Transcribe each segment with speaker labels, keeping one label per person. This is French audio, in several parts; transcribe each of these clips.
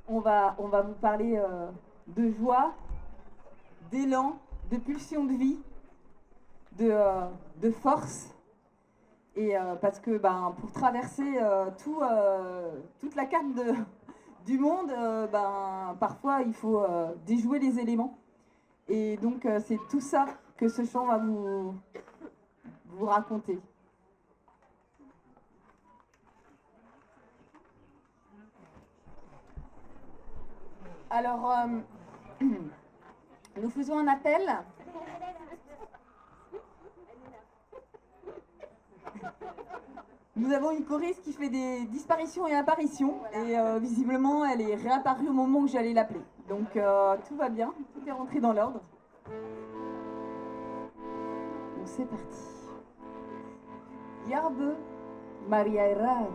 Speaker 1: On va vous parler de joie, d'élan, de pulsion de vie, de force. Et parce que pour traverser toute la carte du monde, parfois il faut déjouer les éléments. Et donc c'est tout ça que ce chant va vous raconter. Alors, nous faisons un appel. Nous avons une choriste qui fait des disparitions et apparitions. Et visiblement, elle est réapparue au moment où j'allais l'appeler. Donc, tout va bien, tout est rentré dans l'ordre. Donc, c'est parti. Yarbe Maria Errado.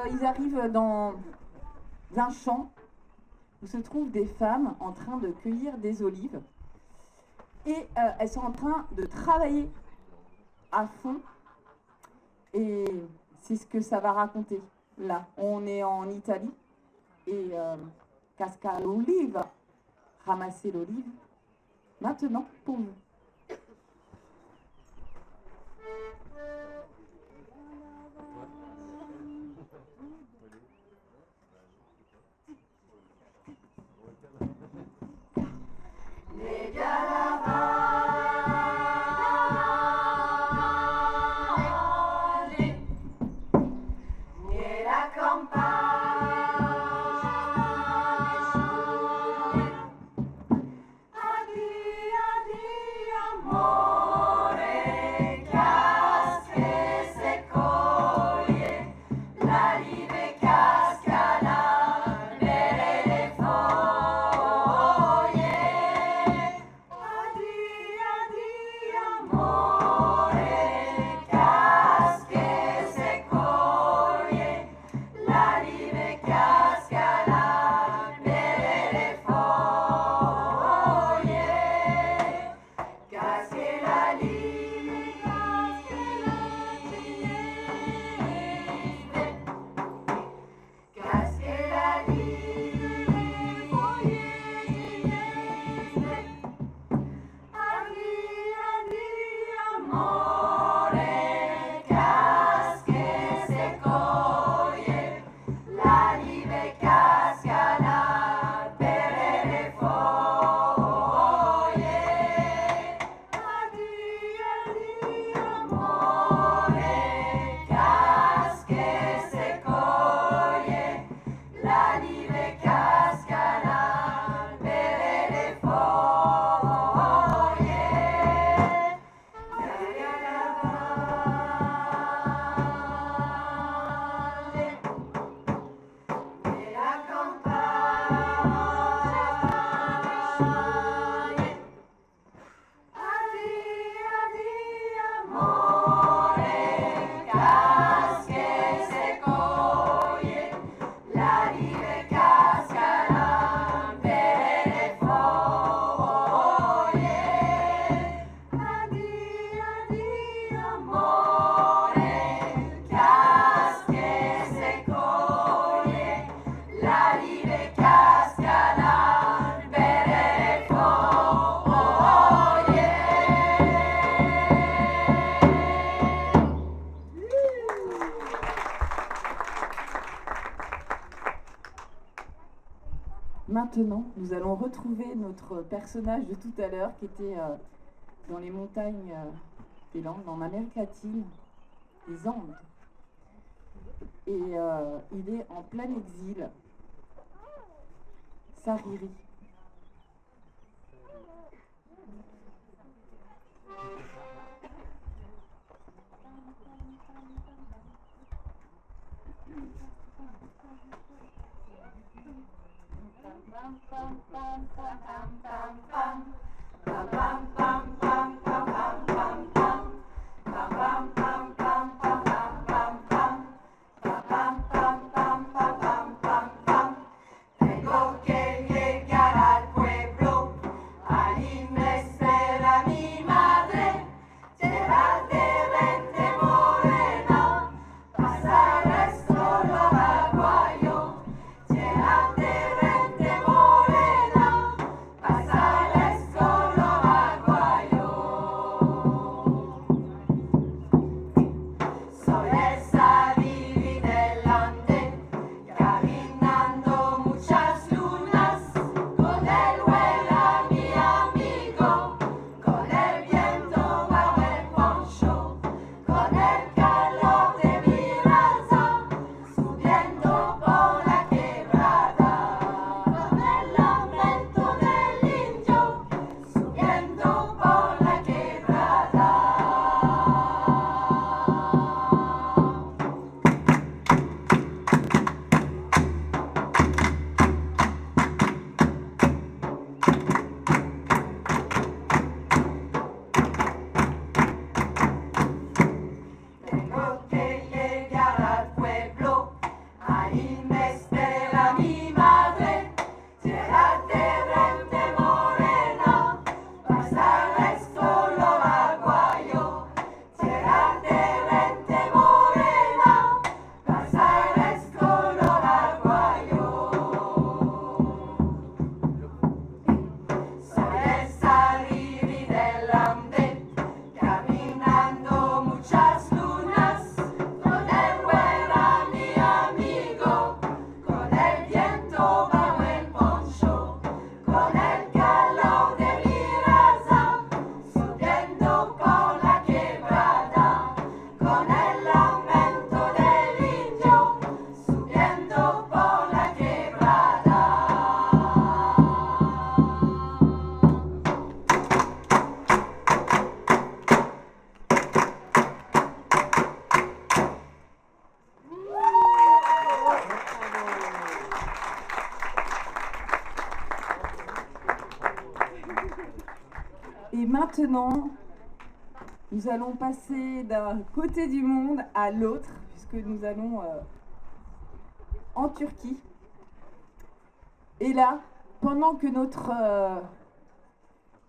Speaker 1: Ils arrivent dans un champ où se trouvent des femmes en train de cueillir des olives. Et elles sont en train de travailler à fond. Et c'est ce que ça va raconter. Là, on est en Italie. Et casca l'olive, ramasser l'olive. Maintenant, pour vous. Maintenant, nous allons retrouver notre personnage de tout à l'heure qui était dans les montagnes des Landes, en Amérique latine, les Andes. Et il est en plein exil. Sariri.
Speaker 2: Tengo que llegar al pueblo, ahí me espera mi madre. Llegar de vente morena, pasaré solo aguayo. Llegar de vente morena, pasaré solo aguayo. Soy esa Vivi delante, caminando muchas lunas, con el vuela mi amigo, con el viento bajo el poncho, con el calor de mi raza, subiendo por la quebrada, con el lamento del indio, subiendo por la quebrada. Tengo que llegar al pueblo, ahí me espera mi madre. Llegar de vente morena, pasaré solo aguayo. Llegar de vente morena, pasaré solo aguayo. Soy esa Vivi delante, caminando muchas lunas, con el vuela mi amigo, con el viento bajo el poncho, con el calor de mi raza, subiendo por la quebrada, con el lamento del indio, subiendo por la quebrada.
Speaker 1: Et maintenant, nous allons passer d'un côté du monde à l'autre, puisque nous allons en Turquie. Et là, pendant que notre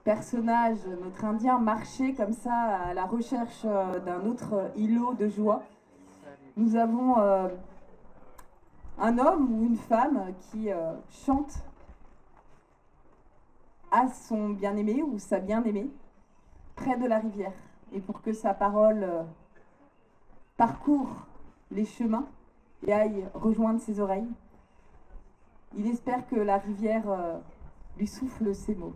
Speaker 1: personnage, notre Indien, marchait comme ça à la recherche d'un autre îlot de joie, nous avons un homme ou une femme qui chante à son bien-aimé ou sa bien-aimée près de la rivière. Et pour que sa parole parcourt les chemins et aille rejoindre ses oreilles, il espère que la rivière lui souffle ces mots.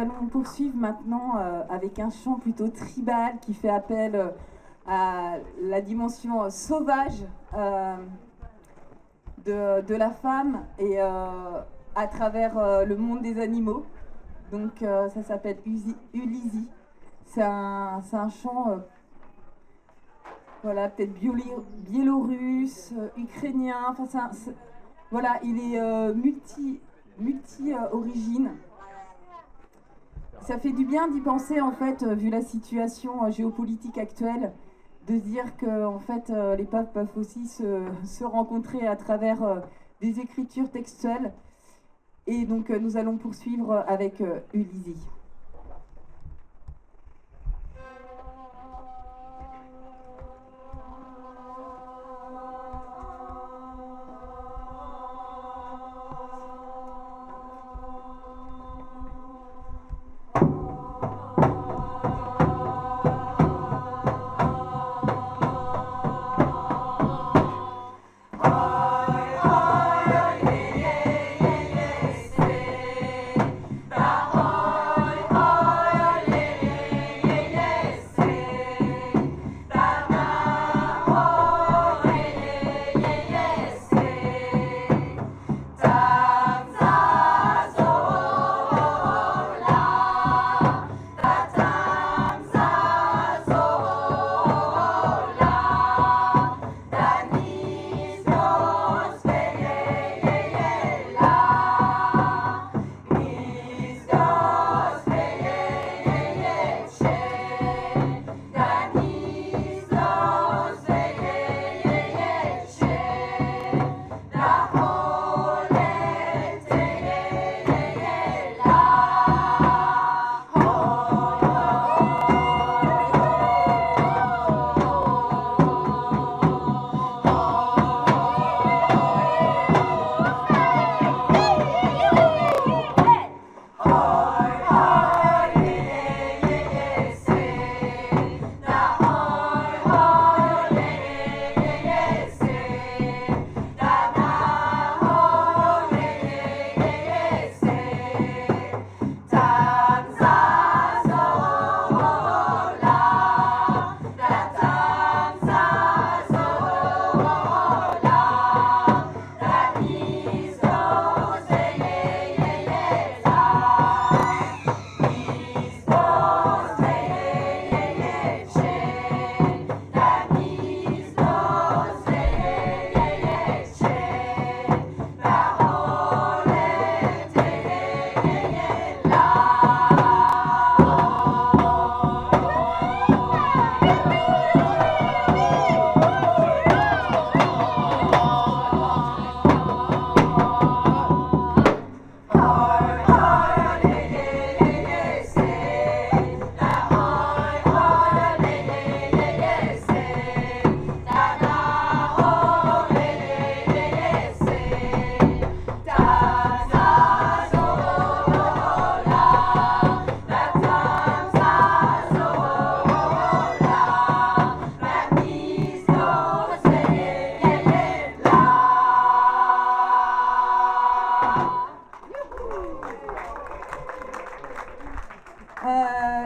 Speaker 1: allons poursuivre maintenant avec un chant plutôt tribal qui fait appel à la dimension sauvage de la femme et à travers le monde des animaux. Donc ça s'appelle Ulizi. C'est un chant voilà, peut-être biélorusse, ukrainien, enfin voilà, il est multi-origine. Ça fait du bien d'y penser en fait, vu la situation géopolitique actuelle, de dire que en fait, les peuples peuvent aussi se rencontrer à travers des écritures textuelles. Et donc nous allons poursuivre avec Ulizi.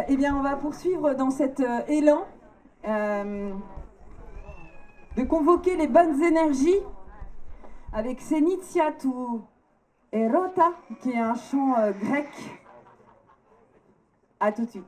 Speaker 1: Eh bien, on va poursuivre dans cet élan de convoquer les bonnes énergies avec Senitiatou Erota, qui est un chant grec. À tout de suite.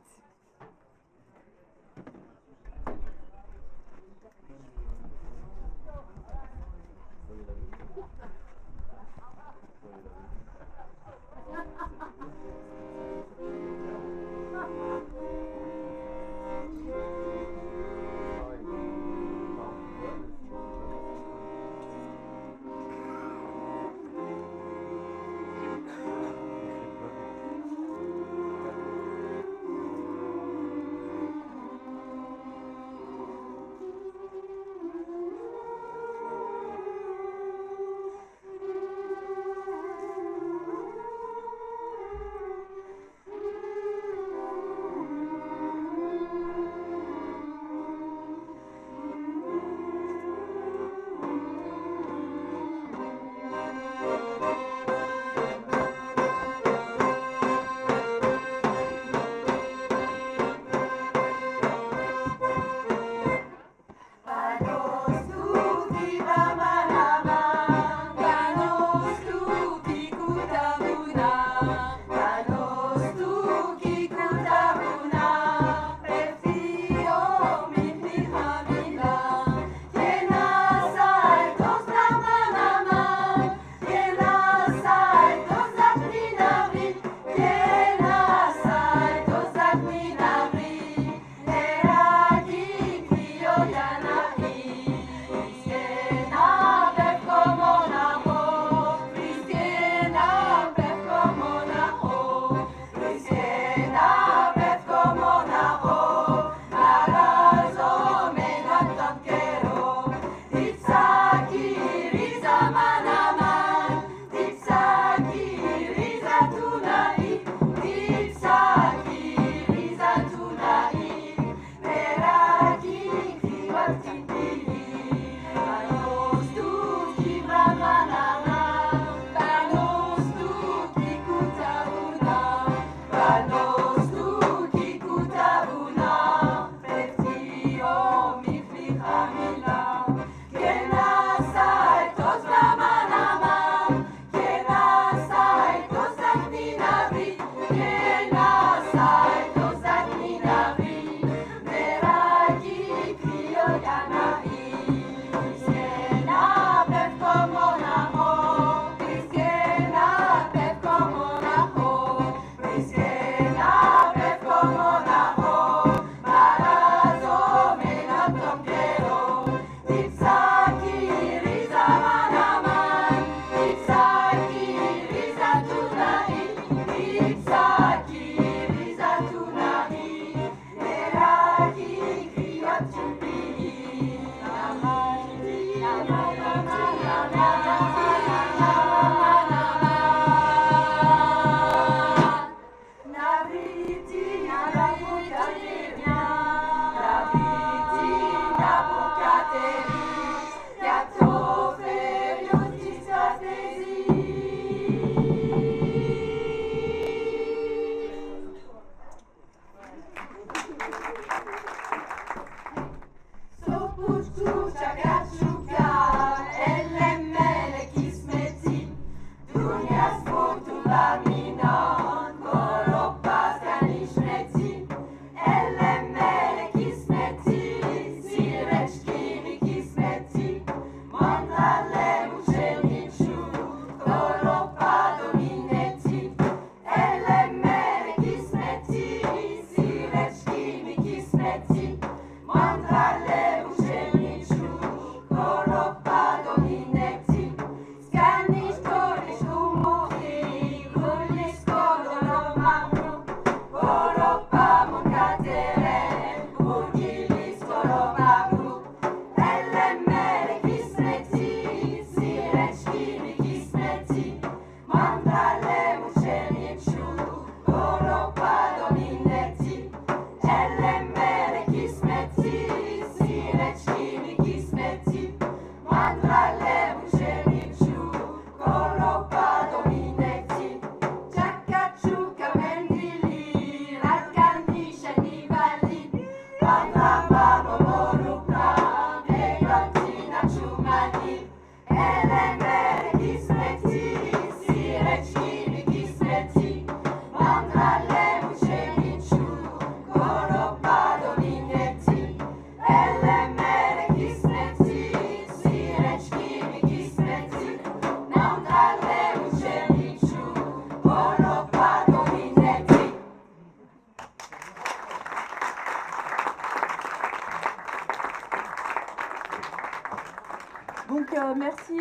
Speaker 1: Donc merci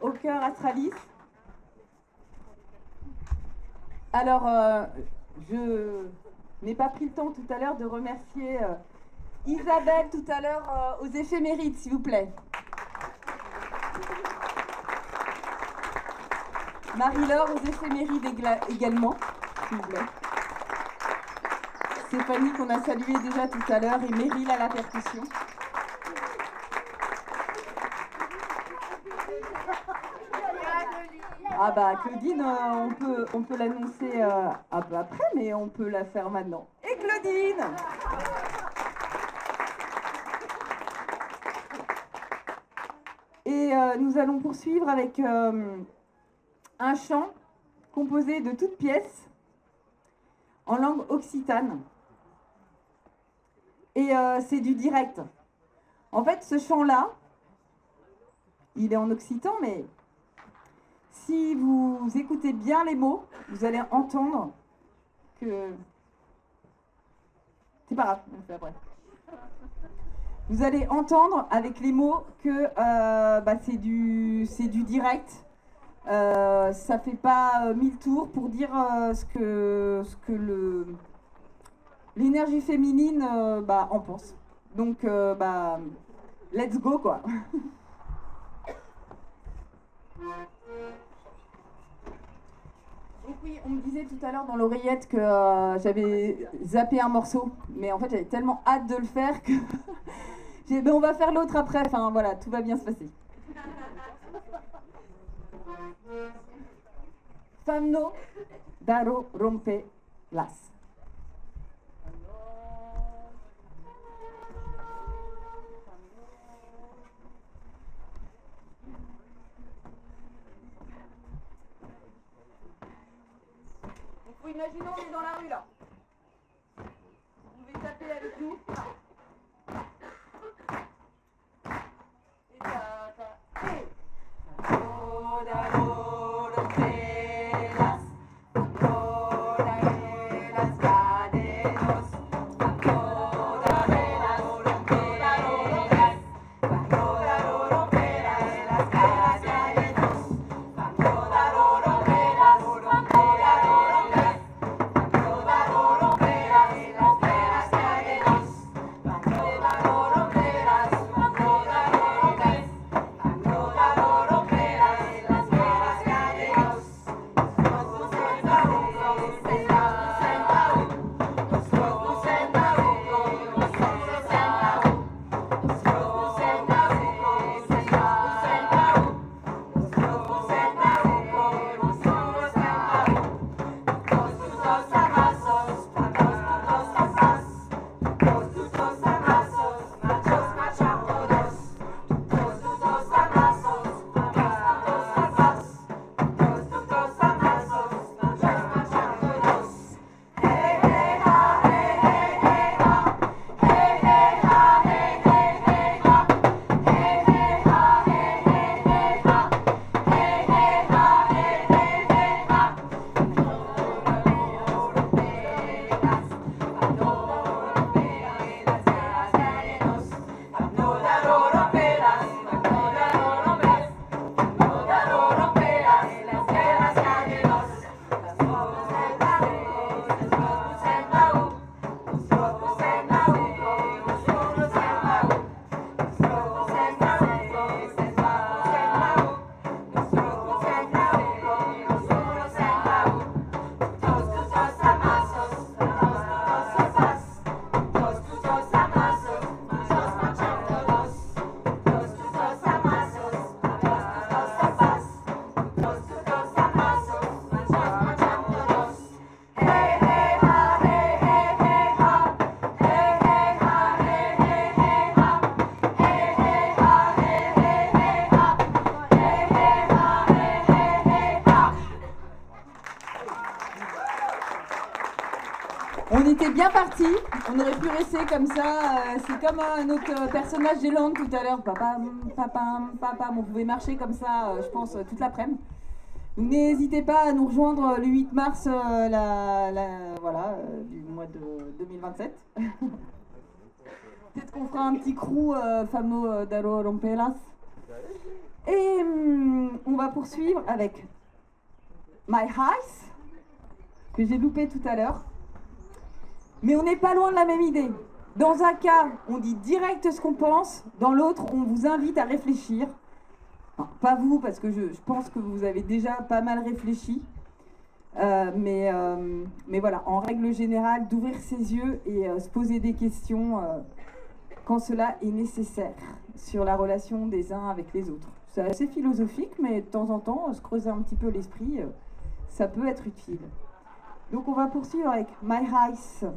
Speaker 1: au chœur Astralis. Alors, je n'ai pas pris le temps tout à l'heure de remercier Isabelle tout à l'heure aux éphémérides, s'il vous plaît. Marie-Laure aux éphémérides également, s'il vous plaît. Stéphanie qu'on a salué déjà tout à l'heure et Meryl à la percussion. Ah bah Claudine, on peut l'annoncer un peu après, mais on peut la faire maintenant. Et Claudine! Et nous allons poursuivre avec un chant composé de toutes pièces en langue occitane. Et c'est du direct. En fait, ce chant-là, il est en occitan, mais si vous écoutez bien les mots, vous allez entendre que... C'est pas grave, on le fait après. Vous allez entendre avec les mots que c'est du direct. Ça fait pas 1000 tours pour dire ce que l'énergie féminine en pense. Donc let's go quoi. Donc oui, on me disait tout à l'heure dans l'oreillette que j'avais zappé un morceau, mais en fait j'avais tellement hâte de le faire que on va faire l'autre après, enfin voilà, tout va bien se passer. Fanno daro rompe las. Donc imaginons on est dans la rue là. Vous pouvez taper avec nous. Et ça. Et. On était bien parti, on aurait pu rester comme ça, c'est comme notre personnage des Landes tout à l'heure, papa, on pouvait marcher comme ça, je pense, toute l'après-midi. N'hésitez pas à nous rejoindre le 8 mars du mois de 2027. Peut-être qu'on fera un petit crew Famo Daro Rompelas. Et on va poursuivre avec My Eyes, que j'ai loupé tout à l'heure. Mais on n'est pas loin de la même idée. Dans un cas, on dit direct ce qu'on pense. Dans l'autre, on vous invite à réfléchir. Enfin, pas vous, parce que je pense que vous avez déjà pas mal réfléchi. Mais voilà, en règle générale, d'ouvrir ses yeux et se poser des questions quand cela est nécessaire sur la relation des uns avec les autres. C'est assez philosophique, mais de temps en temps, se creuser un petit peu l'esprit, ça peut être utile. Donc on va poursuivre avec My Eyes.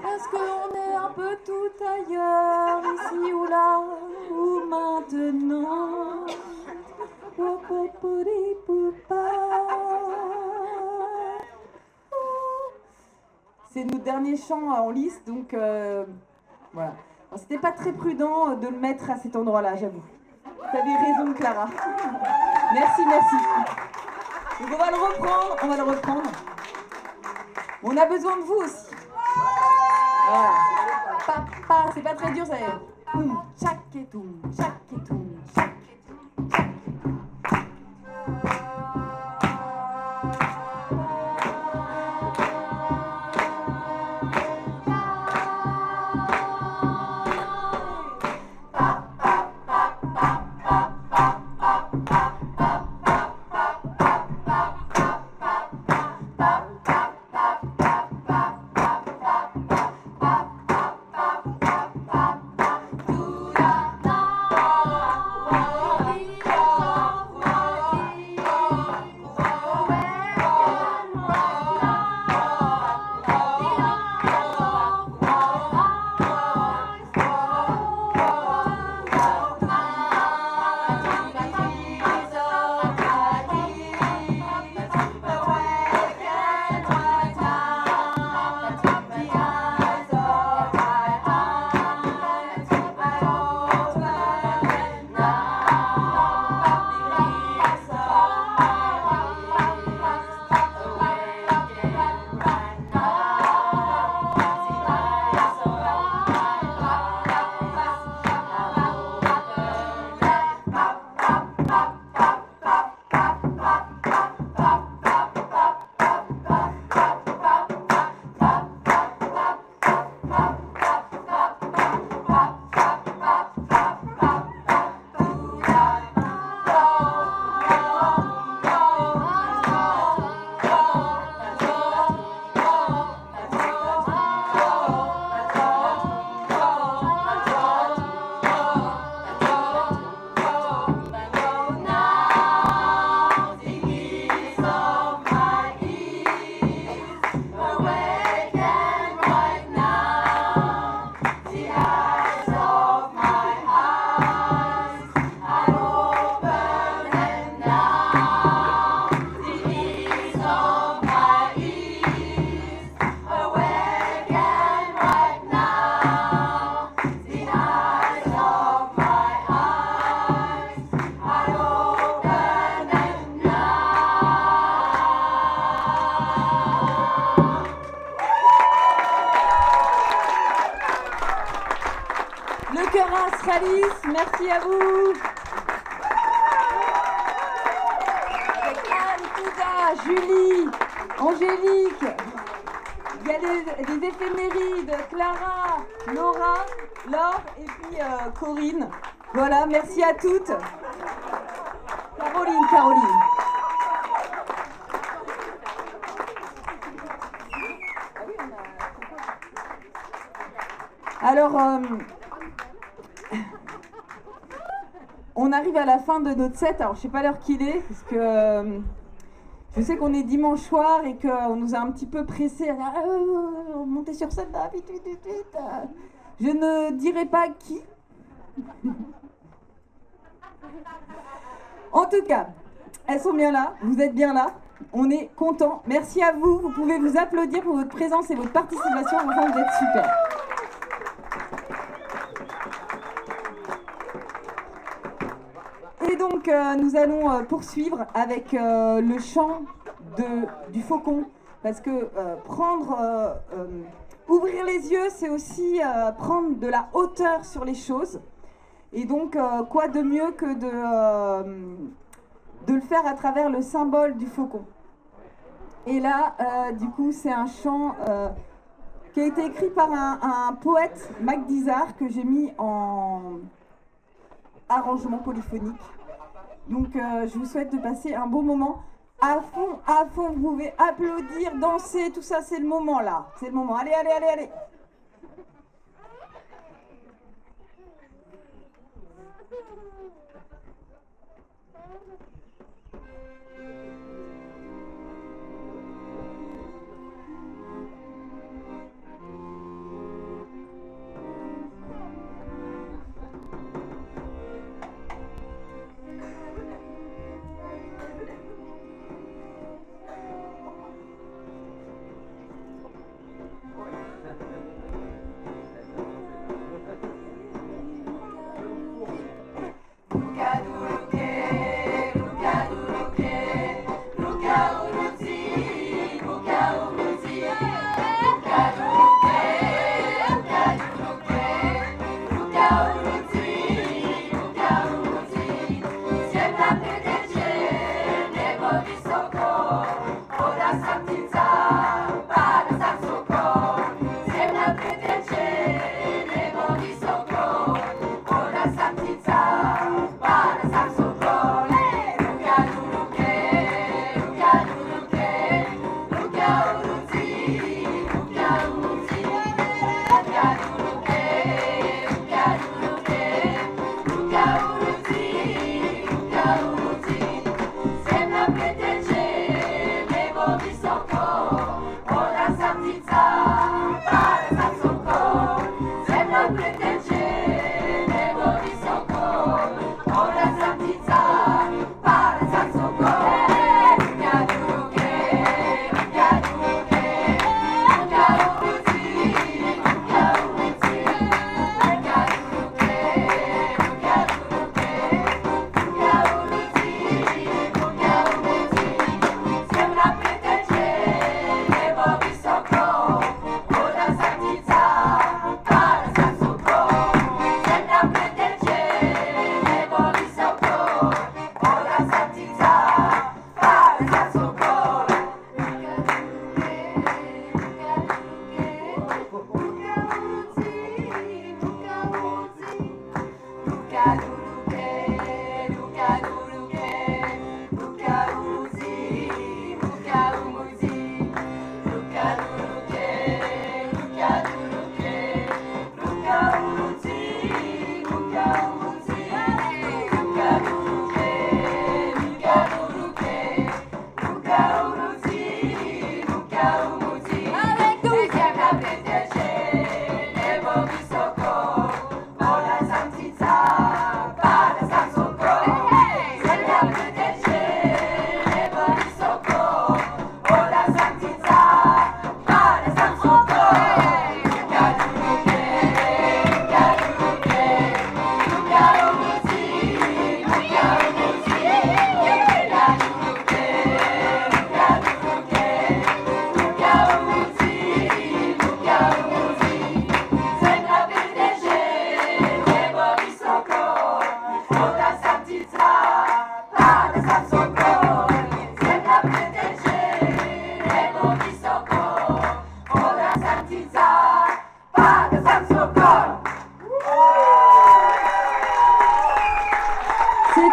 Speaker 1: Parce qu'on est un peu tout ailleurs, ici ou là, ou maintenant. C'est nos derniers chants en lice, donc voilà. C'était pas très prudent de le mettre à cet endroit-là, j'avoue. Vous avez raison, Clara. Merci. Donc on va le reprendre. On a besoin de vous aussi. Voilà. C'est pas très dur, ça y est. Toum, tchac et toum, tchac et toum, tchac et toum, tchac et toum. Alice, merci à vous. Avec Anne, Touda, Julie, Angélique. Il y a des éphémérides, Clara, Laura, Laure et puis Corinne. Voilà, merci à toutes. Caroline. Alors, on arrive à la fin de notre set. Alors, je sais pas l'heure qu'il est, parce que je sais qu'on est dimanche soir et qu'on nous a un petit peu pressés. Montez sur scène, là, vite. Je ne dirai pas qui. En tout cas, elles sont bien là, vous êtes bien là. On est contents. Merci à vous. Vous pouvez vous applaudir pour votre présence et votre participation. Enfin, vous êtes super. Et donc, nous allons poursuivre avec le chant du faucon. Parce que ouvrir les yeux, c'est aussi prendre de la hauteur sur les choses. Et donc, quoi de mieux que de le faire à travers le symbole du faucon. Et là, du coup, c'est un chant qui a été écrit par un poète, Mac Dizard, que j'ai mis en arrangement polyphonique. Donc, je vous souhaite de passer un beau moment. À fond, vous pouvez applaudir, danser, tout ça, c'est le moment là. C'est le moment. Allez.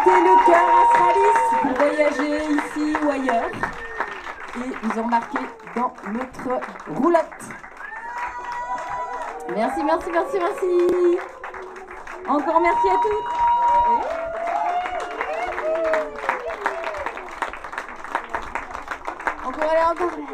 Speaker 1: mettez le cœur Astralis pour voyager ici ou ailleurs et vous embarquez dans notre roulotte. Merci, merci, merci, merci. Encore merci à toutes. Encore, allez, encore. Allez.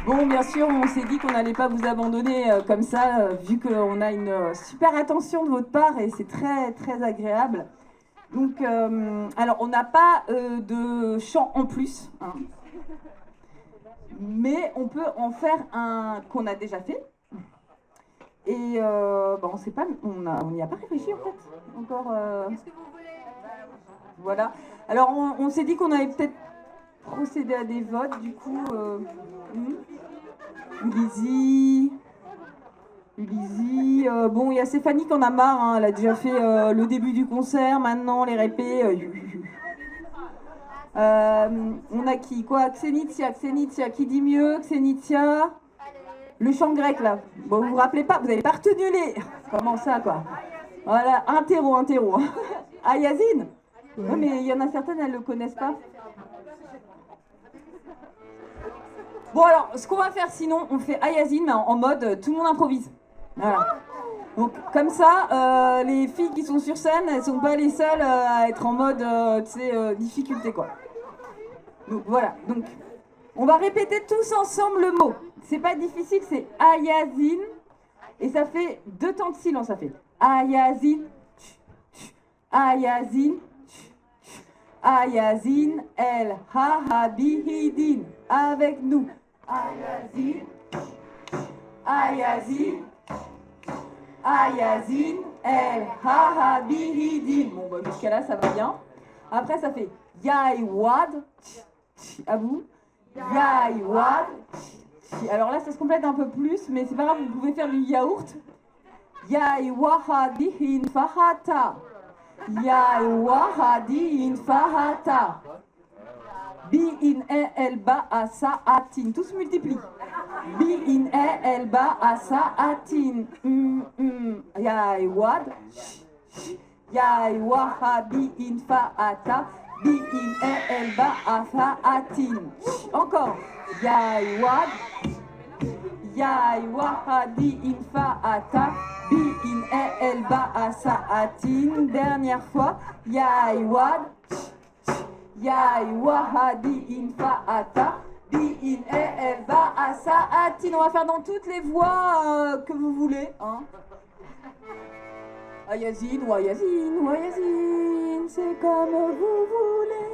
Speaker 1: Bon, bien sûr, on s'est dit qu'on n'allait pas vous abandonner comme ça, vu qu'on a une super attention de votre part et c'est très, très agréable. Donc, alors, on n'a pas de chant en plus, hein, mais on peut en faire un qu'on a déjà fait. Et on sait pas, on n'y a pas réfléchi en fait. Encore. Qu'est-ce que vous voulez ? Voilà. Alors, on s'est dit qu'on allait peut-être procéder à des votes, du coup. Ulysie, bon, il y a Stéphanie qui en a marre, hein, elle a déjà fait le début du concert, maintenant les répés. On a qui ? Quoi ? Xenitia, qui dit mieux ? Xenitia. Le chant grec là. Bon, vous vous rappelez pas, vous n'avez pas retenu les. Comment ça quoi ? Voilà, un terreau. Ayazine ? Non, mais il y en a certaines, elles ne le connaissent pas. Bon alors, ce qu'on va faire sinon, on fait Ayazine mais en mode tout le monde improvise. Voilà. Donc comme ça, les filles qui sont sur scène, elles sont pas les seules à être en mode, difficulté quoi. Donc voilà. Donc on va répéter tous ensemble le mot. C'est pas difficile, c'est Ayazine et ça fait 2 temps de silence. Ça fait Ayazine, Ayazine. Ayazine, El Hahabihidin, avec nous. Ayazine, Ayazine, Ayazine, El Hahabihidin. Bon, bah, jusqu'à là, ça va bien. Après, ça fait Yaïwad, à vous. Yaïwad. Alors là, ça se complète un peu plus, mais c'est pas grave, vous pouvez faire du yaourt. Yaïwahadihin Fahata. Yaïwahadihin Fahata. Bi-in el ba asa atin. Tout se multiplie. Bi-in el ba asa atin. Yaïwad. Yaïwahadihin Fahata. Bi-in el ba asa atin. Encore. Yaïwad. Yaïwahadihin Fahata. Bi-in el ba asa atin. Dernière fois. Yaïwad. Yaïwahadihin Fahata. Bi-in el ba asa atin. On va faire dans toutes les voix que vous voulez. Hein. Ayazine ou Ayazine ou Ayazine, c'est comme vous voulez.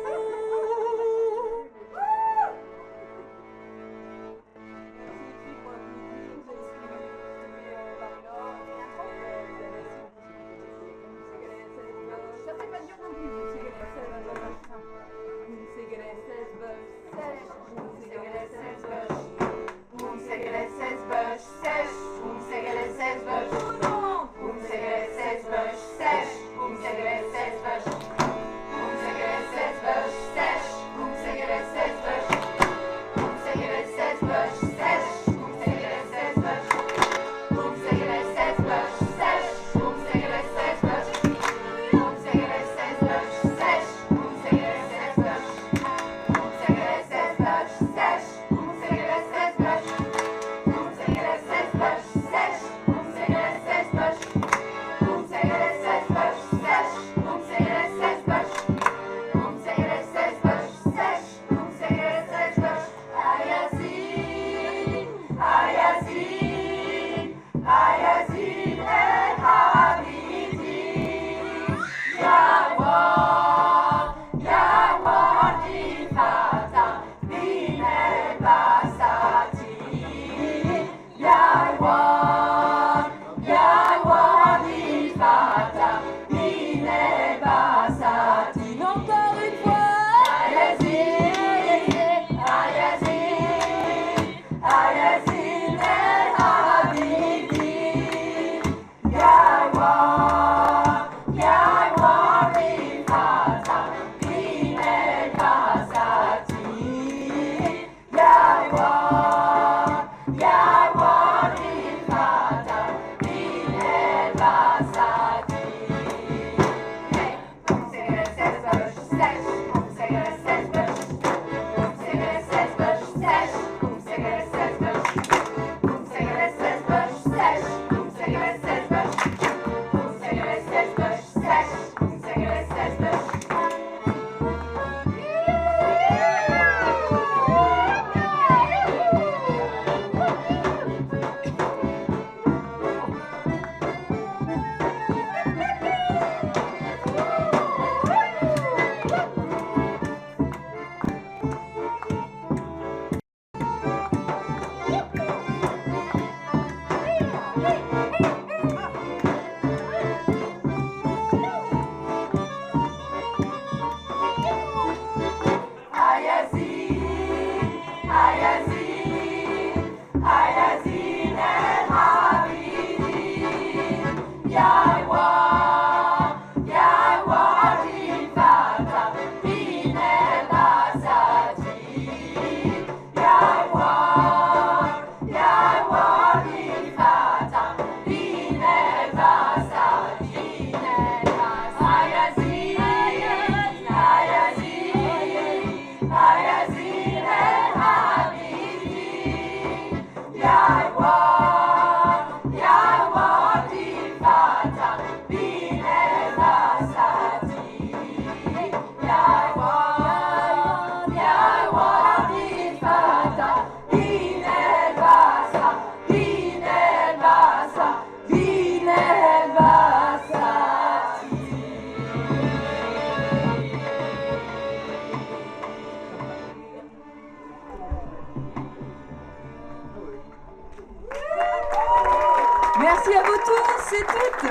Speaker 1: Merci à vous tous et toutes.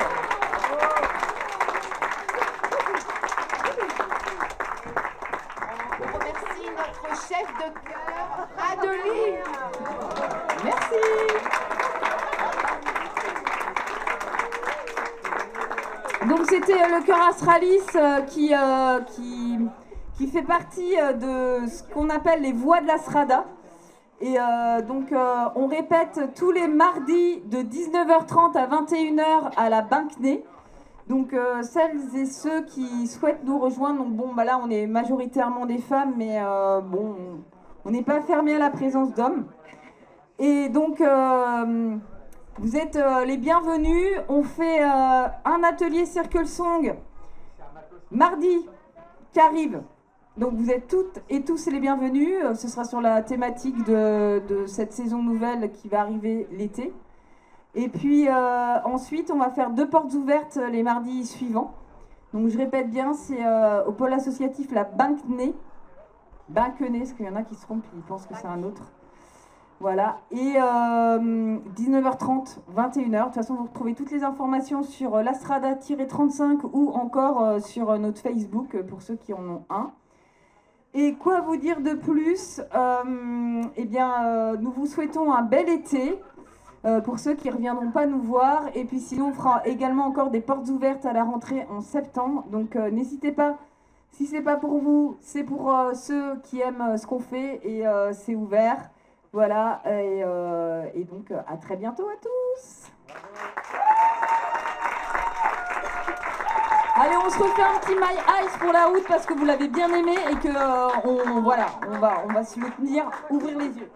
Speaker 2: On remercie notre chef de chœur, Adeline.
Speaker 1: Merci. Donc c'était le chœur Astralis qui fait partie de ce qu'on appelle les voix de la Strada. Et donc on répète tous les mardis de 19h30 à 21h à la Banquenay. Donc celles et ceux qui souhaitent nous rejoindre, donc bon bah là on est majoritairement des femmes, mais bon on n'est pas fermé à la présence d'hommes. Et donc vous êtes les bienvenus. On fait un atelier Circle Song mardi qui arrive. Donc vous êtes toutes et tous les bienvenus. Ce sera sur la thématique de cette saison nouvelle qui va arriver l'été. Et puis ensuite, on va faire 2 portes ouvertes les mardis suivants. Donc je répète bien, c'est au pôle associatif La Banquenay. Banquenay, parce qu'il y en a qui se trompent, ils pensent que c'est un autre. Voilà. Et 19h30, 21h. De toute façon, vous retrouvez toutes les informations sur l'Astrada-35 ou encore sur notre Facebook pour ceux qui en ont un. Et quoi vous dire de plus? Eh bien, nous vous souhaitons un bel été. Pour ceux qui ne reviendront pas nous voir. Et puis sinon, on fera également encore des portes ouvertes à la rentrée en septembre. Donc n'hésitez pas, si ce n'est pas pour vous, c'est pour ceux qui aiment ce qu'on fait. Et c'est ouvert. Voilà. Et donc à très bientôt à tous. Allez, on se refait un petit My Eyes pour la route parce que vous l'avez bien aimé et que on va se le tenir, ouvrir les yeux.